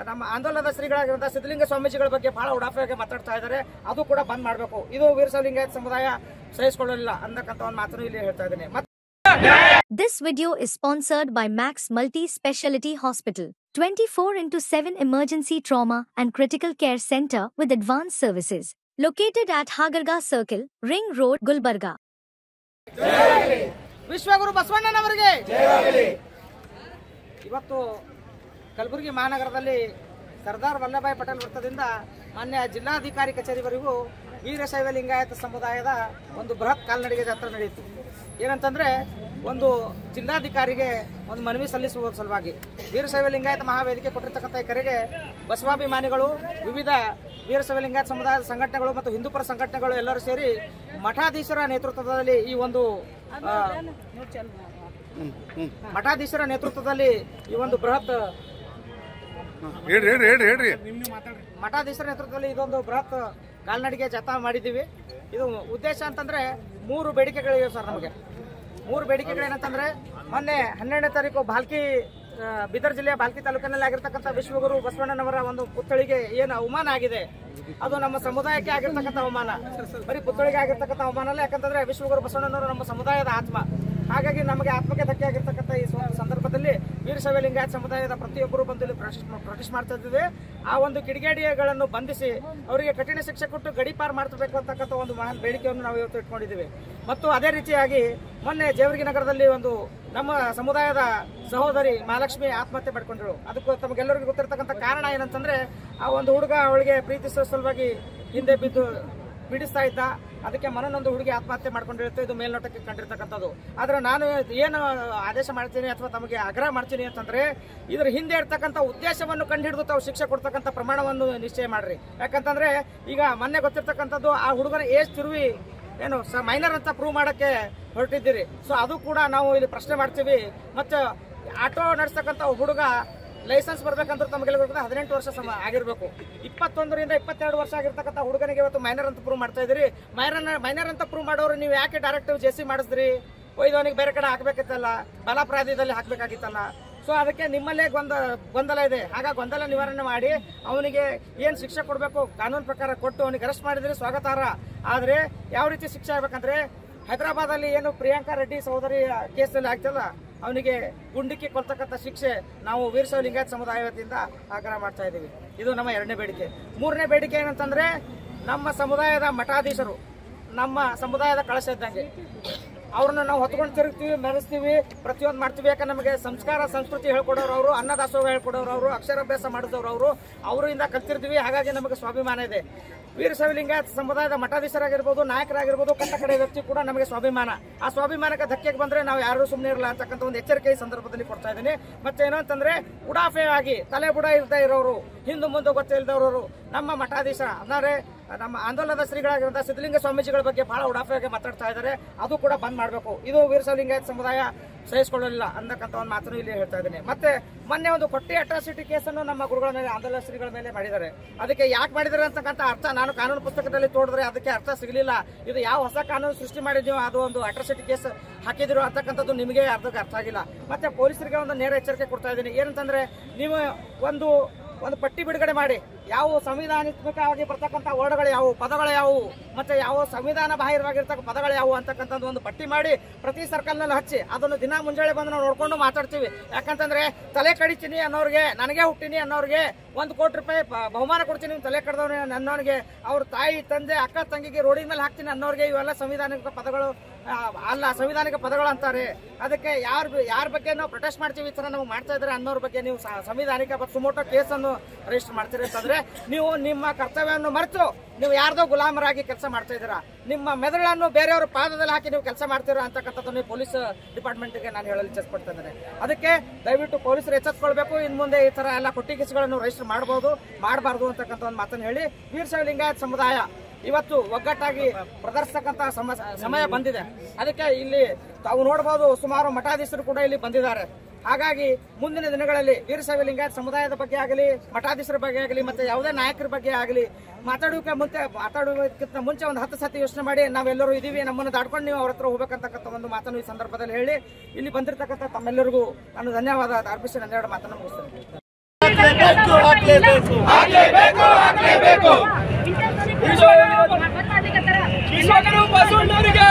ನಮ್ಮ ಆಂದೋಲನದ ಶ್ರೀಗಳಾಗಿರುವಂತಹ ಸಿದ್ಧಲಿಂಗ ಸ್ವಾಮೀಜಿಗಳ ಬಗ್ಗೆ ಬಹಳ ಉಡಾಫೆಯಾಗಿ ಮಾತಾಡ್ತಾ ಇದ್ದಾರೆ. ಅದು ಕೂಡ ಬಂದ್ ಮಾಡಬೇಕು. ಇದು ವೀರಶೈವ ಲಿಂಗಾಯತ ಸಮುದಾಯ ಸಹಿಸಿಕೊಳ್ಳಲಿಲ್ಲ ಅನ್ನಕ್ಕಂತ ಒಂದು ಮಾತನ್ನು ಇಲ್ಲಿ ಹೇಳ್ತಾ ಇದ್ದೀನಿ. This video is sponsored by Max Multi Speciality Hospital, 24/7 emergency trauma and critical care center with advanced services, located at Hagarga Circle, Ring Road, Gulbarga. ವಿಶ್ವಗುರು ಬಸವಣ್ಣನವರಿಗೆ ಇವತ್ತು ಕಲಬುರಗಿ ಮಹಾನಗರದಲ್ಲಿ ಸರ್ದಾರ್ ವಲ್ಲಭಾಯ್ ಪಟೇಲ್ ವೃತ್ತದಿಂದ ಮಾನ್ಯ ಜಿಲ್ಲಾಧಿಕಾರಿ ಕಚೇರಿವರೆಗೂ ವೀರಶೈವ ಲಿಂಗಾಯತ ಸಮುದಾಯದ ಒಂದು ಬೃಹತ್ ಕಾಲ್ನಡಿಗೆ ಜಾತ್ರೆ ನಡೆಯಿತು. ಏನಂತಂದ್ರೆ ಒಂದು ಜಿಲ್ಲಾಧಿಕಾರಿಗೆ ಒಂದು ಮನವಿ ಸಲ್ಲಿಸುವ ಸಲುವಾಗಿ ವೀರಶೈವ ಲಿಂಗಾಯತ ಮಹಾವೇದಿಕೆ ಕೊಟ್ಟಿರ್ತಕ್ಕಂಥ ಈ ಕರೆಗೆ ಬಸವಾಭಿಮಾನಿಗಳು, ವಿವಿಧ ವೀರಶೈವ ಲಿಂಗಾಯತ ಸಮುದಾಯದ ಸಂಘಟನೆಗಳು ಮತ್ತು ಹಿಂದೂಪರ ಸಂಘಟನೆಗಳು ಎಲ್ಲರೂ ಸೇರಿ ಮಠಾಧೀಶರ ನೇತೃತ್ವದಲ್ಲಿ ಈ ಒಂದು ಬೃಹತ್ ಮಠಾಧೀಶರ ನೇತೃತ್ವದಲ್ಲಿ ಇದೊಂದು ಬೃಹತ್ ಕಾಲ್ನಡಿಗೆ ಜಾಥಾ ಮಾಡಿದ್ದೀವಿ. ಇದು ಉದ್ದೇಶ ಅಂತಂದ್ರೆ 3 ಬೇಡಿಕೆಗಳಿವೆ ಸರ್. ನಮಗೆ 3 ಬೇಡಿಕೆಗಳೇನಂತಂದ್ರೆ, ಮೊನ್ನೆ 12ನೇ ತಾರೀಕು ಬೀದರ್ ಜಿಲ್ಲೆಯ ಬಾಲ್ಕಿ ತಾಲೂಕಿನಲ್ಲಿ ಆಗಿರ್ತಕ್ಕಂಥ ವಿಶ್ವಗುರು ಬಸವಣ್ಣನವರ ಒಂದು ಪುತ್ಥಳಿಗೆ ಏನು ಅವಮಾನ ಆಗಿದೆ, ಅದು ನಮ್ಮ ಸಮುದಾಯಕ್ಕೆ ಆಗಿರ್ತಕ್ಕಂಥ ಅವಮಾನ. ಬರೀ ಪುತ್ಥಳಿಗೆ ಆಗಿರ್ತಕ್ಕಂಥ ಅವಮಾನ ಅಲ್ಲ, ಯಾಕಂತಂದ್ರೆ ವಿಶ್ವಗುರು ಬಸವಣ್ಣನವರು ನಮ್ಮ ಸಮುದಾಯದ ಆತ್ಮ. ಹಾಗಾಗಿ ನಮಗೆ ಆತ್ಮಕ್ಕೆ ಧಕ್ಕೆ ಆಗಿರ್ತಕ್ಕಂಥ ಈ ಸಂದರ್ಭದಲ್ಲಿ ವೀರಶೈವ ಲಿಂಗಾಯತ ಸಮುದಾಯದ ಪ್ರತಿಯೊಬ್ಬರು ಬಂದು ಇಲ್ಲಿ ಪ್ರೊಟೆಸ್ಟ್ ಮಾಡ್ತಾ ಇದ್ದೀವಿ. ಆ ಒಂದು ಕಿಡಿಗೇಡಿಗಳನ್ನು ಬಂಧಿಸಿ ಅವರಿಗೆ ಕಠಿಣ ಶಿಕ್ಷೆ ಕೊಟ್ಟು ಗಡಿಪಾರು ಮಾಡ್ತಬೇಕು ಅಂತಕ್ಕಂಥ ಒಂದು ಮಹಾನ್ ಬೇಡಿಕೆಯನ್ನು ನಾವು ಇವತ್ತು ಇಟ್ಕೊಂಡಿದ್ದೀವಿ. ಮತ್ತು ಅದೇ ರೀತಿಯಾಗಿ ಮೊನ್ನೆ ಜೇವರ್ಗಿ ನಗರದಲ್ಲಿ ಒಂದು ನಮ್ಮ ಸಮುದಾಯದ ಸಹೋದರಿ ಮಹಾಲಕ್ಷ್ಮಿ ಆತ್ಮಹತ್ಯೆ ಪಡ್ಕೊಂಡ್ರು. ಅದಕ್ಕೂ ತಮಗೆಲ್ಲರಿಗೂ ಗೊತ್ತಿರತಕ್ಕಂಥ ಕಾರಣ ಏನಂತಂದ್ರೆ, ಆ ಒಂದು ಹುಡುಗ ಅವಳಿಗೆ ಪ್ರೀತಿಸುವ ಸಲುವಾಗಿ ಹಿಂದೆ ಬಿದ್ದು ಬಿಡಿಸ್ತಾ ಇದ್ದ. ಅದಕ್ಕೆ ಮನನೊಂದು ಹುಡುಗಿ ಆತ್ಮಹತ್ಯೆ ಮಾಡ್ಕೊಂಡಿರುತ್ತೆ. ಇದು ಮೇಲ್ನೋಟಕ್ಕೆ ಕಂಡಿರ್ತಕ್ಕಂಥದ್ದು. ಆದ್ರೆ ನಾನು ಏನು ಆದೇಶ ಮಾಡ್ತೀನಿ ಅಥವಾ ತಮಗೆ ಆಗ್ರಹ ಮಾಡ್ತೀನಿ ಅಂತಂದ್ರೆ, ಇದ್ರ ಹಿಂದೆ ಇರ್ತಕ್ಕಂಥ ಉದ್ದೇಶವನ್ನು ಕಂಡುಹಿಡಿದು ತಾವು ಶಿಕ್ಷೆ ಕೊಡ್ತಕ್ಕಂಥ ಪ್ರಮಾಣವನ್ನು ನಿಶ್ಚಯ ಮಾಡ್ರಿ. ಯಾಕಂತಂದ್ರೆ ಈಗ ಮೊನ್ನೆ ಗೊತ್ತಿರ್ತಕ್ಕಂಥದ್ದು, ಆ ಹುಡುಗನ ಏಜ್ ತಿರುವಿ ಏನು ಮೈನರ್ ಅಂತ ಪ್ರೂವ್ ಮಾಡಕ್ಕೆ ಹೊರಟಿದ್ದೀರಿ. ಸೊ ಅದು ಕೂಡ ನಾವು ಇಲ್ಲಿ ಪ್ರಶ್ನೆ ಮಾಡ್ತೀವಿ. ಮತ್ತು ಆಟೋ ನಡೆಸ್ತಕ್ಕಂಥ ಹುಡುಗ ಲೈಸೆನ್ಸ್ ಬರ್ಬೇಕಂದ್ರೆ ತಮಗೆಲ್ಲ 18 ವರ್ಷ ಆಗಿರ್ಬೇಕು. 21 ರಿಂದ 22 ವರ್ಷ ಆಗಿರ್ತಕ್ಕಂಥ ಹುಡುಗನಿಗೆ ಇವತ್ತು ಮೈನರ್ ಅಂತ ಪ್ರೂವ್ ಮಾಡ್ತಾ ಇದ್ರಿ. ಮೈನರ್ ಅಂತ ಪ್ರೂವ್ ಮಾಡೋರು ನೀವು ಯಾಕೆ ಡೈರೆಕ್ಟಿವ್ ಜೆಸಿ ಮಾಡಿದ್ರಿ? ಒಯ್ದವನಿಗೆ ಬೇರೆ ಕಡೆ ಹಾಕ್ಬೇಕಿತ್ತಲ್ಲ, ಬಲಾಪರಾಧದಲ್ಲಿ ಹಾಕ್ಬೇಕಾಗಿತ್ತಲ್ಲ. ಸೊ ಅದಕ್ಕೆ ನಿಮ್ಮಲ್ಲೇ ಗೊಂದಲ ಇದೆ. ಹಾಗಾಗಿ ಗೊಂದಲ ನಿವಾರಣೆ ಮಾಡಿ ಅವನಿಗೆ ಏನು ಶಿಕ್ಷೆ ಕೊಡಬೇಕು ಕಾನೂನು ಪ್ರಕಾರ ಕೊಟ್ಟು ಅವನಿಗೆ ಅರೆಸ್ಟ್ ಮಾಡಿದ್ರೆ ಸ್ವಾಗತಾರ್ಹ. ಆದರೆ ಯಾವ ರೀತಿ ಶಿಕ್ಷೆ ಆಗ್ಬೇಕಂದ್ರೆ, ಹೈದರಾಬಾದಲ್ಲಿ ಏನು ಪ್ರಿಯಾಂಕಾ ರೆಡ್ಡಿ ಸಹೋದರಿ ಕೇಸಲ್ಲಿ ಆಗ್ತಲ್ಲ, ಅವನಿಗೆ ಗುಂಡಿಕ್ಕಿ ಕೊಡ್ತಕ್ಕಂಥ ಶಿಕ್ಷೆ ನಾವು ವೀರಶೈವ ಲಿಂಗಾಯತ ಸಮುದಾಯ ವತಿಯಿಂದ ಆಗ್ರಹ ಮಾಡ್ತಾ ಇದ್ದೀವಿ. ಇದು ನಮ್ಮ 2ನೇ ಬೇಡಿಕೆ. 3ನೇ ಬೇಡಿಕೆ ಏನಂತಂದ್ರೆ, ನಮ್ಮ ಸಮುದಾಯದ ಮಠಾಧೀಶರು ನಮ್ಮ ಸಮುದಾಯದ ಕಳಶ ಇದ್ದಂಗೆ. ಅವ್ರನ್ನ ನಾವು ಹೊತ್ಕೊಂಡು ತಿರುಗ್ತೀವಿ, ಮೆರೆಸ್ತೀವಿ, ಪ್ರತಿಯೊಂದು ಮಾಡ್ತೀವಿ. ಯಾಕಂದ್ರೆ ನಮಗೆ ಸಂಸ್ಕಾರ ಸಂಸ್ಕೃತಿ ಹೇಳ್ಕೊಡೋರು ಅವರು, ಅನ್ನದಾಸೋಹ ಹೇಳ್ಕೊಡೋರು ಅವರು, ಅಕ್ಷರಾಭ್ಯಾಸ ಮಾಡಿದವರು ಅವರು, ಅವರಿಂದ ಕಲ್ತಿರ್ತೀವಿ. ಹಾಗಾಗಿ ನಮಗೆ ಸ್ವಾಭಿಮಾನ ಇದೆ. ವೀರಶೈವ ಲಿಂಗಾಯತ ಸಮುದಾಯದ ಮಠಾಧೀಶರಾಗಿರ್ಬೋದು, ನಾಯಕರಾಗಿರ್ಬೋದು, ಕಟ್ಟ ಕಡೆ ವ್ಯಕ್ತಿ ಕೂಡ ನಮಗೆ ಸ್ವಾಭಿಮಾನ. ಆ ಸ್ವಾಭಿಮಾನಕ್ಕೆ ಧಕ್ಕೆಗೆ ಬಂದ್ರೆ ನಾವು ಯಾರು ಸುಮ್ಮನೆ ಇರಲ್ಲ ಅಂತಕ್ಕಂಥ ಒಂದು ಎಚ್ಚರಿಕೆ ಈ ಸಂದರ್ಭದಲ್ಲಿ ಕೊಡ್ತಾ ಇದ್ದೀನಿ. ಮತ್ತೇನು ಅಂತಂದ್ರೆ, ಉಡಾಫೆಯಾಗಿ ತಲೆ ಬುಡ ಇಲ್ಲದೆ ಇರೋರು, ಹಿಂದೆ ಮುಂದೆ ಗೊತ್ತಿಲ್ಲದವರು ನಮ್ಮ ಮಠಾಧೀಶ ಅಂದರೆ ನಮ್ಮ ಆಂದೋಲನದ ಶ್ರೀಗಳಾಗಿರುವಂತಹ ಸಿದ್ಧಲಿಂಗ ಸ್ವಾಮೀಜಿಗಳ ಬಗ್ಗೆ ಬಹಳ ಉಡಾಫೆಯಾಗಿ ಮಾತಾಡ್ತಾ ಇದ್ದಾರೆ. ಅದು ಕೂಡ ಬಂದ್ ಮಾಡಬೇಕು. ಇದು ವೀರಶೈವ ಲಿಂಗಾಯತ ಸಮುದಾಯ ಸಹಿಸಿಕೊಳ್ಳಲಿಲ್ಲ ಅನ್ನಕ್ಕಂಥ ಒಂದು ಮಾತನ್ನು ಇಲ್ಲಿ ಹೇಳ್ತಾ ಇದ್ದೀನಿ. ಮತ್ತೆ ಮೊನ್ನೆ ಒಂದು ಕೊಟ್ಟಿ ಅಟ್ರಾಸಿಟಿ ಕೇಸನ್ನು ನಮ್ಮ ಗುರುಗಳ ಮೇಲೆ, ಆಂದೋಲನ ಶ್ರೀಗಳ ಮೇಲೆ ಮಾಡಿದ್ದಾರೆ. ಅದಕ್ಕೆ ಯಾಕೆ ಮಾಡಿದ್ದಾರೆ ಅಂತಕ್ಕಂಥ ಅರ್ಥ ನಾನು ಕಾನೂನು ಪುಸ್ತಕದಲ್ಲಿ ತೋಡಿದ್ರೆ ಅದಕ್ಕೆ ಅರ್ಥ ಸಿಗಲಿಲ್ಲ. ಇದು ಯಾವ ಹೊಸ ಕಾನೂನು ಸೃಷ್ಟಿ ಮಾಡಿದ್ಯೋ ಅದು ಒಂದು ಅಟ್ರಾಸಿಟಿ ಕೇಸ್ ಹಾಕಿದಿರೋ ಅಂತಕ್ಕಂಥದ್ದು ನಿಮಗೆ ಅರ್ಥ ಆಗಿಲ್ಲ. ಮತ್ತೆ ಪೊಲೀಸರಿಗೆ ಒಂದು ನೇರ ಎಚ್ಚರಿಕೆ ಕೊಡ್ತಾ ಇದ್ದೀನಿ. ಏನಂತಂದ್ರೆ, ನೀವು ಒಂದು ಪಟ್ಟಿ ಬಿಡುಗಡೆ ಮಾಡಿ, ಯಾವ ಸಂವಿಧಾನಾತ್ಮಕವಾಗಿ ಬರ್ತಕ್ಕಂಥ ವರ್ಡ್ಗಳು ಯಾವುವು, ಪದಗಳು ಯಾವುವು, ಮತ್ತೆ ಯಾವ ಸಂವಿಧಾನ ಬಾಹಿರವಾಗಿರ್ತಕ್ಕ ಪದಗಳು ಯಾವುವು ಅಂತಕ್ಕಂಥದ್ದು ಒಂದು ಪಟ್ಟಿ ಮಾಡಿ ಪ್ರತಿ ಸರ್ಕಲ್ನಲ್ಲಿ ಹಚ್ಚಿ ಅದನ್ನು ದಿನ ಮುಂಜಾನೆ ಬಂದು ನಾವು ನೋಡ್ಕೊಂಡು ಮಾತಾಡ್ತೀವಿ. ಯಾಕಂತಂದ್ರೆ, ತಲೆ ಕಡಿತೀನಿ ಅನ್ನೋರಿಗೆ, ನನಗೆ ಹುಟ್ಟಿನಿ ಅನ್ನೋರಿಗೆ 1 ಕೋಟಿ ರೂಪಾಯಿ ಬಹುಮಾನ ಕೊಡ್ತೀನಿ, ತಲೆ ಕಡ್ದವ್ರೆ ಅನ್ನೋರಿಗೆ, ಅವ್ರ ತಾಯಿ ತಂದೆ ಅಕ್ಕ ತಂಗಿಗೆ ರೋಡಿನ ಮೇಲೆ ಹಾಕ್ತೀನಿ ಅನ್ನೋರಿಗೆ ಇವೆಲ್ಲ ಸಂವಿಧಾನಿಕ ಪದಗಳು ಅಲ್ಲ, ಸಂವಿಧಾನಿಕ ಪದಗಳು ಅಂತಾರೆ. ಅದಕ್ಕೆ ಯಾರ ಬಗ್ಗೆ ನಾವು ಪ್ರೊಟೆಸ್ಟ್ ಮಾಡ್ತೀವಿ, ಈ ತರ ನಾವು ಮಾಡ್ತಾ ಇದ್ರೆ ಅನ್ನೋರ ಬಗ್ಗೆ ನೀವು ಸಂವಿಧಾನಿಕ ಸುಮೋಟೋ ಕೇಸನ್ನು ರಿಜಿಸ್ಟರ್ ಮಾಡ್ತೀರಿ ಅಂತಂದ್ರೆ, ನೀವು ನಿಮ್ಮ ಕರ್ತವ್ಯವನ್ನು ಮರೆತು ನೀವು ಯಾರ್ದೋ ಗುಲಾಮರಾಗಿ ಕೆಲಸ ಮಾಡ್ತಾ ಇದ್ದೀರಾ. ನಿಮ್ಮ ಮೆದುಳನ್ನು ಬೇರೆಯವರ ಪಾದದಲ್ಲಿ ಹಾಕಿ ನೀವು ಕೆಲಸ ಮಾಡ್ತೀರಾ ಅಂತಕ್ಕಂಥದ್ದು ನೀವು ಪೊಲೀಸ್ ಡಿಪಾರ್ಟ್ಮೆಂಟ್ಗೆ ನಾನು ಹೇಳಲು ಇಚ್ಛಿಸ್ಕೊಳ್ತಾ ಇದ್ದೇನೆ. ಅದಕ್ಕೆ ದಯವಿಟ್ಟು ಪೊಲೀಸರು ಎಚ್ಚೆತ್ತುಕೊಳ್ಬೇಕು. ಇನ್ನು ಮುಂದೆ ಈ ತರ ಎಲ್ಲ ಕೊಟ್ಟಿ ಕೇಸುಗಳನ್ನು ರಿಜಿಸ್ಟರ್ ಮಾಡಬಾರ್ದು ಅಂತಕ್ಕಂಥ ಒಂದು ಮಾತನ್ನು ಹೇಳಿ, ವೀರಶೈವ ಲಿಂಗಾಯತ ಸಮುದಾಯ ಇವತ್ತು ಒಗ್ಗಟ್ಟಾಗಿ ಪ್ರದರ್ಶಿಸತಕ್ಕಂತ ಸಮಯ ಬಂದಿದೆ. ಅದಕ್ಕೆ ಇಲ್ಲಿ ತಾವು ನೋಡಬಹುದು, ಸುಮಾರು ಮಠಾಧೀಶರು ಕೂಡ ಇಲ್ಲಿ ಬಂದಿದ್ದಾರೆ. ಹಾಗಾಗಿ ಮುಂದಿನ ದಿನಗಳಲ್ಲಿ ವೀರಶೈವ ಲಿಂಗಾಯತ ಸಮುದಾಯದ ಬಗ್ಗೆ ಆಗಲಿ, ಮಠಾಧೀಶರ ಬಗ್ಗೆ ಆಗಲಿ, ಮತ್ತೆ ಯಾವುದೇ ನಾಯಕರ ಬಗ್ಗೆ ಆಗಲಿ ಮಾತಾಡುವುದಕ್ಕಿಂತ ಮುಂಚೆ ಒಂದು 10 ಸತಿ ಯೋಚನೆ ಮಾಡಿ, ನಾವೆಲ್ಲರೂ ಇದೀವಿ, ನಮ್ಮನ್ನು ದಾಟ್ಕೊಂಡು ನೀವು ಅವ್ರ ಹತ್ರ ಹೋಗ್ಬೇಕಂತಕ್ಕಂಥ ಒಂದು ಮಾತನ್ನು ಈ ಸಂದರ್ಭದಲ್ಲಿ ಹೇಳಿ, ಇಲ್ಲಿ ಬಂದಿರತಕ್ಕಂಥ ತಮ್ಮೆಲ್ಲರಿಗೂ ನಾನು ಧನ್ಯವಾದ ಅರ್ಪಿಸಿ ನನ್ನ 2 ಮಾತನ್ನು ಮುಗಿಸ್ತೇನೆ. ವಿಶ್ವಗುರು ಬಸವಣ್ಣವರಿಗೆ